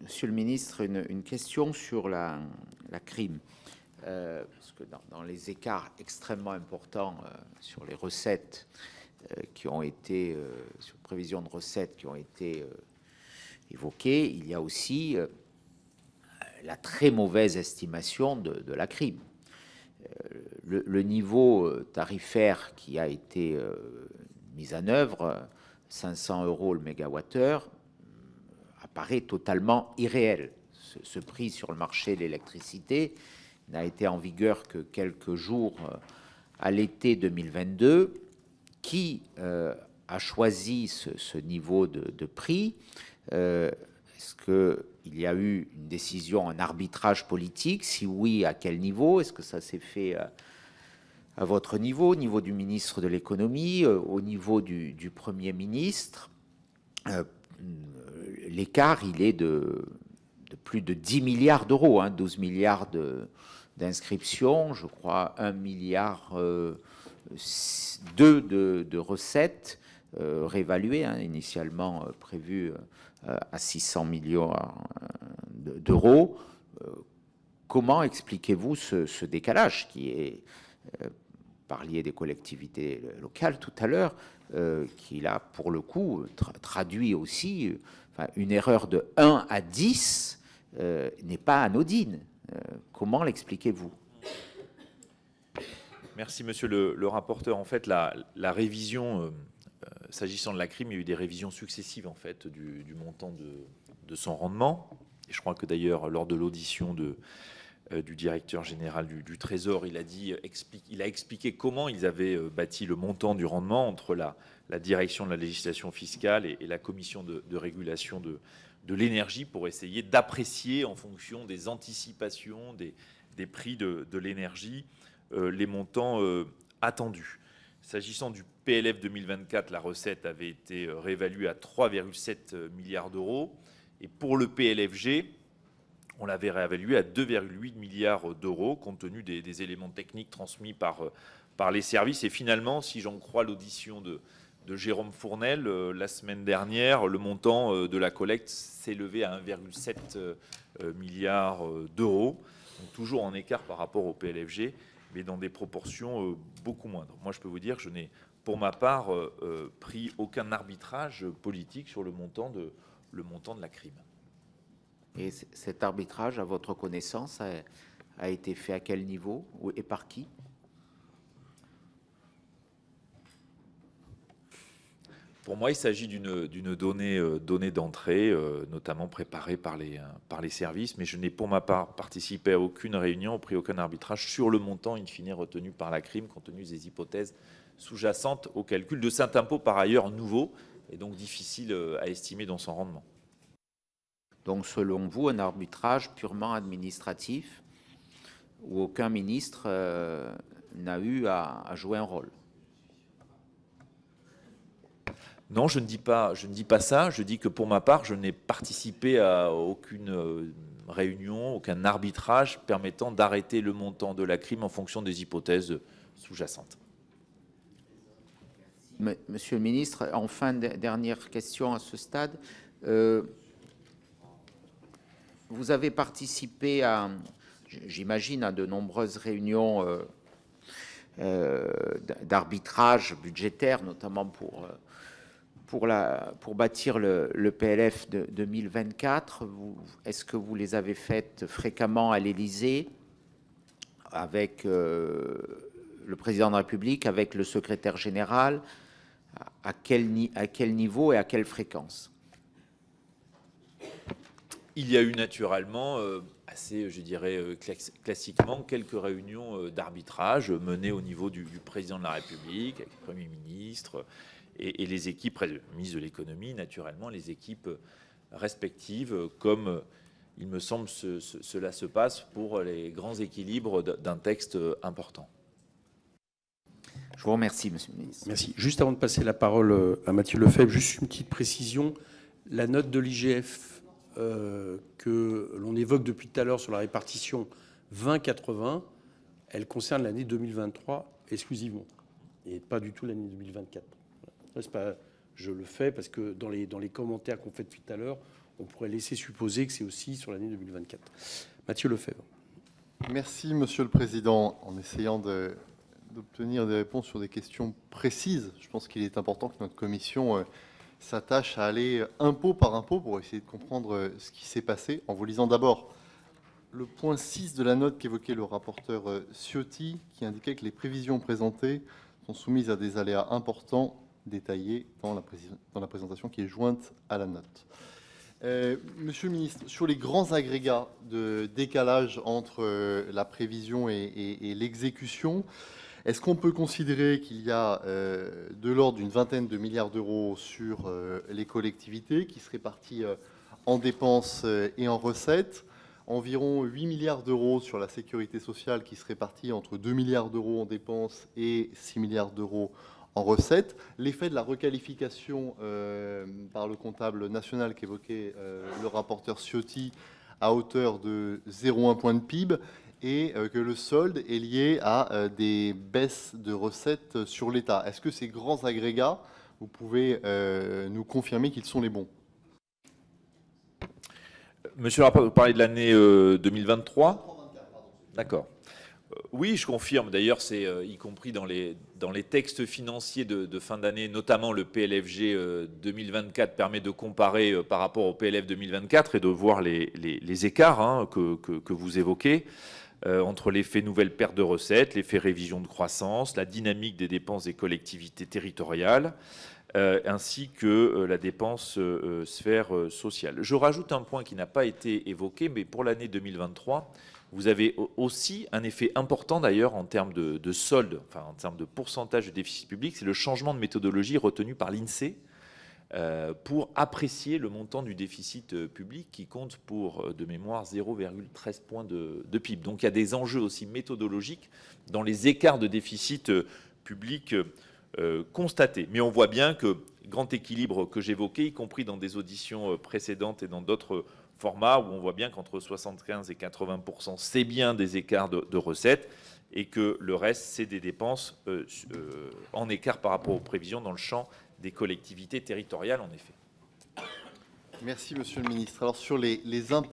Monsieur le ministre, une question sur la crime. Parce que dans les écarts extrêmement importants sur les recettes qui ont été, sur prévision de recettes qui ont été évoquées, il y a aussi la très mauvaise estimation de la crime. Le niveau tarifaire qui a été mis en œuvre, 500 € le mégawattheure, apparaît totalement irréel. Ce prix sur le marché de l'électricité n'a été en vigueur que quelques jours à l'été 2022. Qui a choisi ce niveau de prix? Est-ce qu'il y a eu une décision, un arbitrage politique? Si oui, à quel niveau? Est-ce que ça s'est fait à votre niveau, au niveau du ministre de l'économie, au niveau du Premier ministre? L'écart, il est de plus de 10 milliards d'euros, 12 milliards d'inscriptions, je crois 1 milliard de recettes réévaluées, initialement prévues à 600 millions d'euros. Comment expliquez-vous ce décalage qui est, parliez des collectivités locales tout à l'heure, qui là, pour le coup, traduit aussi une erreur de 1 à 10 n'est pas anodine. Comment l'expliquez-vous? Merci, monsieur le rapporteur. En fait, la révision, s'agissant de la crime, il y a eu des révisions successives en fait, du montant de son rendement. Et je crois que d'ailleurs, lors de l'audition du directeur général du Trésor, il a expliqué comment ils avaient bâti le montant du rendement entre la direction de la législation fiscale et la commission de régulation de l'énergie pour essayer d'apprécier en fonction des anticipations des prix de l'énergie les montants attendus. S'agissant du PLF 2024, la recette avait été réévaluée à 3,7 milliards d'euros. Et pour le PLFG, on l'avait réévalué à 2,8 milliards d'euros, compte tenu des éléments techniques transmis par les services. Et finalement, si j'en crois l'audition de Jérôme Fournel, la semaine dernière, le montant de la collecte s'est élevé à 1,7 milliard d'euros. Donc toujours en écart par rapport au PLFG, mais dans des proportions beaucoup moindres. Moi, je peux vous dire que je n'ai, pour ma part, pris aucun arbitrage politique sur le montant de la crime. Et cet arbitrage, à votre connaissance, a été fait à quel niveau et par qui? Pour moi, il s'agit d'une donnée d'entrée, notamment préparée par les services, mais je n'ai pour ma part participé à aucune réunion, pris aucun arbitrage sur le montant in fine retenu par la crime, compte tenu des hypothèses sous-jacentes au calcul de cet impôt par ailleurs nouveau et donc difficile à estimer dans son rendement. Donc, selon vous, un arbitrage purement administratif où aucun ministre n'a eu à jouer un rôle? Non, je ne dis pas ça. Je dis que pour ma part, je n'ai participé à aucune réunion, aucun arbitrage permettant d'arrêter le montant de la crime en fonction des hypothèses sous-jacentes. Monsieur le ministre, enfin, dernière question à ce stade. Vous avez participé à, j'imagine, à de nombreuses réunions d'arbitrage budgétaire, notamment pour bâtir le PLF de 2024. Est-ce que vous les avez faites fréquemment à l'Élysée avec le président de la République, avec le secrétaire général? À quel niveau et à quelle fréquence? Il y a eu naturellement, assez, je dirais, classiquement, quelques réunions d'arbitrage menées au niveau du président de la République, avec le Premier ministre et les équipes, le ministre de l'économie, naturellement, les équipes respectives, comme il me semble cela se passe pour les grands équilibres d'un texte important. Je vous remercie, monsieur le ministre. Merci. Juste avant de passer la parole à Matthieu Lefebvre, juste une petite précision. La note de l'IGF que l'on évoque depuis tout à l'heure sur la répartition 20-80, elle concerne l'année 2023 exclusivement, et pas du tout l'année 2024. Pas, je le fais parce que dans les commentaires qu'on fait depuis tout à l'heure, on pourrait laisser supposer que c'est aussi sur l'année 2024. Mathieu Lefèvre. Merci, Monsieur le Président. En essayant d'obtenir des réponses sur des questions précises, je pense qu'il est important que notre commission s'attache à aller impôt par impôt pour essayer de comprendre ce qui s'est passé, en vous lisant d'abord le point 6 de la note qu'évoquait le rapporteur Ciotti, qui indiquait que les prévisions présentées sont soumises à des aléas importants détaillés dans la présentation qui est jointe à la note. Monsieur le ministre, sur les grands agrégats de décalage entre la prévision et l'exécution, est-ce qu'on peut considérer qu'il y a de l'ordre d'une vingtaine de milliards d'euros sur les collectivités qui se répartit en dépenses et en recettes, environ 8 milliards d'euros sur la sécurité sociale qui se répartit entre 2 milliards d'euros en dépenses et 6 milliards d'euros en recettes, l'effet de la requalification par le comptable national qu'évoquait le rapporteur Ciotti à hauteur de 0,1 point de PIB, et que le solde est lié à des baisses de recettes sur l'État. Est-ce que ces grands agrégats, vous pouvez nous confirmer qu'ils sont les bons? Monsieur le rapporteur, vous parlez de l'année 2023 ? D'accord. Oui, je confirme. D'ailleurs, c'est y compris dans les textes financiers de fin d'année, notamment le PLFG 2024 permet de comparer par rapport au PLF 2024 et de voir les écarts que vous évoquez entre l'effet nouvelle perte de recettes, l'effet révision de croissance, la dynamique des dépenses des collectivités territoriales, ainsi que la dépense sphère sociale. Je rajoute un point qui n'a pas été évoqué, mais pour l'année 2023, vous avez aussi un effet important d'ailleurs en termes de solde, enfin en termes de pourcentage de déficit public, c'est le changement de méthodologie retenu par l'INSEE pour apprécier le montant du déficit public qui compte pour, de mémoire, 0,13 points de PIB. Donc il y a des enjeux aussi méthodologiques dans les écarts de déficit public constatés. Mais on voit bien que grand équilibre que j'évoquais, y compris dans des auditions précédentes et dans d'autres format où on voit bien qu'entre 75 et 80%, c'est bien des écarts de recettes et que le reste, c'est des dépenses en écart par rapport aux prévisions dans le champ des collectivités territoriales, en effet. Merci, Monsieur le Ministre. Alors, sur les impôts